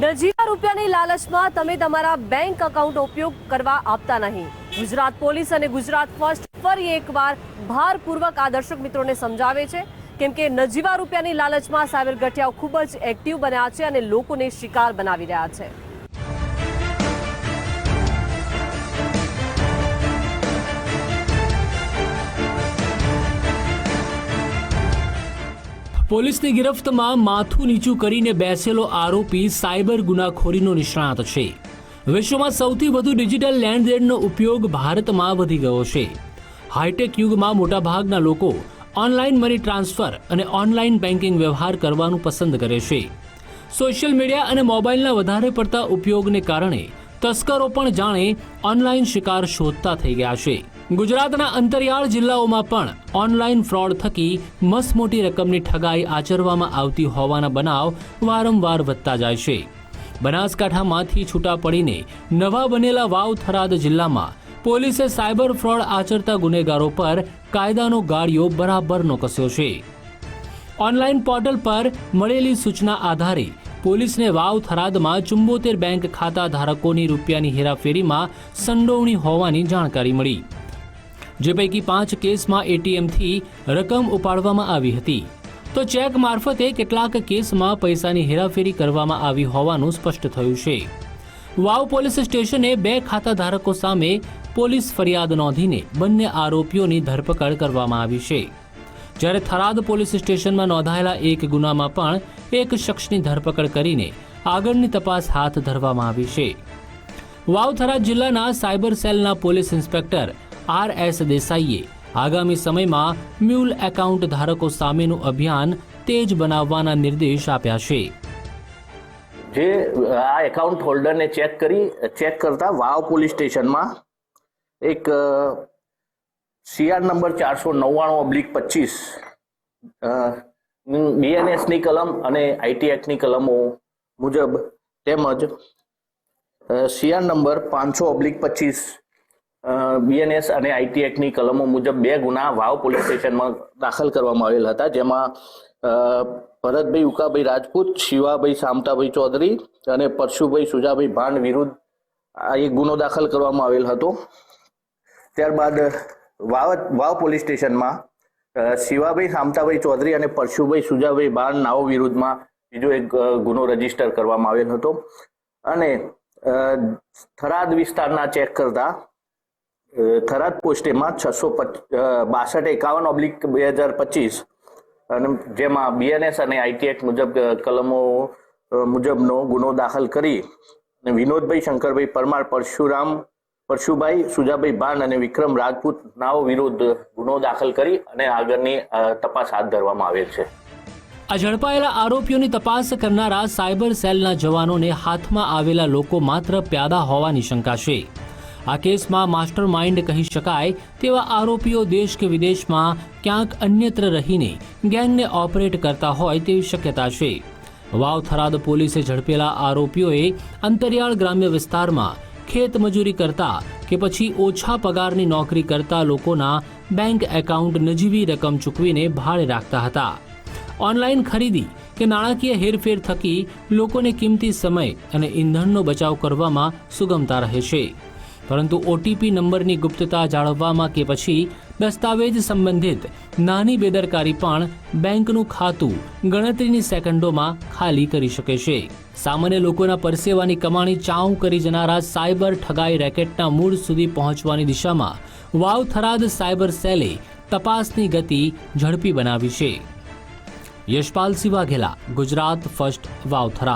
નજીવા રૂપિયાની લાલચમાં તમે તમારા બેંક એકાઉન્ટ ઉપયોગ કરવા આપતા નહીં। ગુજરાત પોલીસ અને ગુજરાત ફર્સ્ટ ફરી એકવાર ભારપૂર્વક આ દર્શક મિત્રોને સમજાવે છે, કેમ કે નજીવા રૂપિયાની લાલચમાં સાયબર ગઠિયાઓ ખૂબ જ એક્ટિવ બન્યા છે અને લોકોને શિકાર બનાવી રહ્યા છે। પોલીસની ગિરફ્તમાં માથું નીચું કરીને બેસેલો આરોપી સાયબર ગુનાખોરીનો નિષ્ણાત છે। વિશ્વમાં સૌથી વધુ ડિજિટલ લેણદેણનો ઉપયોગ ભારતમાં વધી ગયો છે। હાઈટેક યુગમાં મોટાભાગના લોકો ઓનલાઈન મની ટ્રાન્સફર અને ઓનલાઈન બેન્કિંગ વ્યવહાર કરવાનું પસંદ કરે છે। સોશિયલ મીડિયા અને મોબાઈલના વધારે પડતા ઉપયોગને કારણે તસ્કરો પણ જાણે ઓનલાઈન શિકાર શોધતા થઈ ગયા છે। ગુજરાતના અંતરિયાળ જિલ્લાઓમાં પણ ઓનલાઈન ફ્રોડ થકી મસમોટી રકમની ઠગાઈ આચરવામાં આવતી હોવાના બનાવ વારંવાર વધતા જાય છે। બનાસકાંઠામાંથી છૂટા પડીને નવા બનેલા વાવ થરાદ જિલ્લામાં પોલીસે સાયબર ફ્રોડ આચરતા ગુનેગારો પર કાયદાનો ગાળિયો બરાબરનો કસ્યો છે। ઓનલાઈન પોર્ટલ પર મળેલી સૂચના આધારે પોલીસને વાવ થરાદમાં 74 બેંક ખાતા ધારકોની રૂપિયાની હેરાફેરીમાં સંડોવણી હોવાની જાણકારી મળી, જે પૈકી 5 કેસમાં એટીએમથી રકમ ઉપાડવામાં આવી હતી, તો ચેક મારફતે કેટલાક કેસમાં પૈસાની હેરાફેરી કરવામાં આવી હોવાનું સ્પષ્ટ થયું છે। વાવ પોલીસ સ્ટેશને 2 ખાતા ધારકો સામે પોલીસ ફરિયાદ નોંધીને બંને આરોપીઓની ધરપકડ કરવામાં આવી છે, જ્યારે થરાદ પોલીસ સ્ટેશનમાં નોંધાયેલા એક ગુનામાં પણ એક શખ્સની ધરપકડ કરીને આગળની તપાસ હાથ ધરવામાં આવી છે। વાવ થરાદ જિલ્લાના સાયબર સેલના પોલીસ ઇન્સ્પેક્ટર RS દેસાઈએ આગામી સમયમાં મ્યુલ એકાઉન્ટ ધારકો સામેનું અભિયાન તેજ બનાવવાના નિર્દેશ આપ્યા છે। જે આ એકાઉન્ટ હોલ્ડરને ચેક કરતા વાવ પોલીસ સ્ટેશનમાં એક CR નંબર 499/25 BNS ની કલમ અને IT એક્ટની કલમો મુજબ તેમજ CR નંબર 500/25 BNS અને IT એક્ટની કલમો મુજબ 2 ગુના વાવ પોલીસ સ્ટેશનમાં દાખલ કરવામાં આવેલ હતા, જેમાં ભરતભાઈ ઉકાભાઈ રાજપૂત, શિવાભાઈ શામતાભાઈ ચૌધરી અને પરશુભાઈ સુજાભાઈ ભાંડ વિરુદ્ધ આ એક ગુનો દાખલ કરવામાં આવેલ હતો। ત્યારબાદ વાવ પોલીસ સ્ટેશનમાં શિવાભાઈ શામતાભાઈ ચૌધરી અને પરશુભાઈ સુજાભાઈ ભાંડ નાઓ વિરુદ્ધમાં બીજો એક ગુનો રજીસ્ટર કરવામાં આવેલ હતો અને થરાદ વિસ્તારના ચેક કરતા થરાદ પોસ્ટેમાં 662/51/2025 અને જેમાં BNS અને IT એક્ટ મુજબ કલમો મુજબનો ગુનો દાખલ કરી અને વિનોદભાઈ શંકરભાઈ પરમાર, પરશુભાઈ સુજાભાઈ ભાન અને વિક્રમ રાજપૂત નાઓ વિરુદ્ધ ગુનો દાખલ કરી અને આગળની તપાસ હાથ ધરવામાં આવેલ છે। આ ઝડપાયેલા આરોપીઓની તપાસ કરનારા સાયબર સેલના જવાનોને હાથમાં આવેલા લોકો માત્ર પ્યાદા હોવાની શંકા છે। આ કેસમાં માસ્ટર માઇન્ડ કહી શકાય તેવા આરોપીઓ દેશ કે વિદેશમાં ક્યાંક અન્યત્ર રહીને ગેંગને ઓપરેટ કરતા હોય તેવી શક્યતા છે। વાવ થરાદ પોલીસે ઝડપેલા આરોપીઓએ અંતરિયાળ ગ્રામ્ય વિસ્તારમાં ખેત મજૂરી કરતા કે પછી ઓછા પગારની નોકરી કરતા લોકોના બેંક એકાઉન્ટ નજીવી રકમ ચૂકવીને ભાડે રાખતા હતા। ઓનલાઈન ખરીદી કે નાણાકીય હેરફેર થકી લોકોને કિંમતી સમય અને ઈંધણનો બચાવ કરવામાં સુગમતા રહે છે, પરંતુ OTP નંબરની ગુપ્તતા જાળવવામાં કે પછી દસ્તાવેજ સંબંધિત નાની બેદરકારી પણ બેંકનું ખાતું ગણતરીની સેકન્ડોમાં ખાલી કરી શકે છે। સામાન્ય લોકોના પરસેવાની કમાણી ચાઉ કરી જનારા સાયબર ઠગાઈ રેકેટના મૂળ સુધી પહોંચવાની દિશામાં વાવ થરાદ સાયબર સેલે તપાસની ગતિ ઝડપી બનાવી છે। યશપાલ સિંહ વાઘેલા, ગુજરાત ફર્સ્ટ, વાવ થરાદ।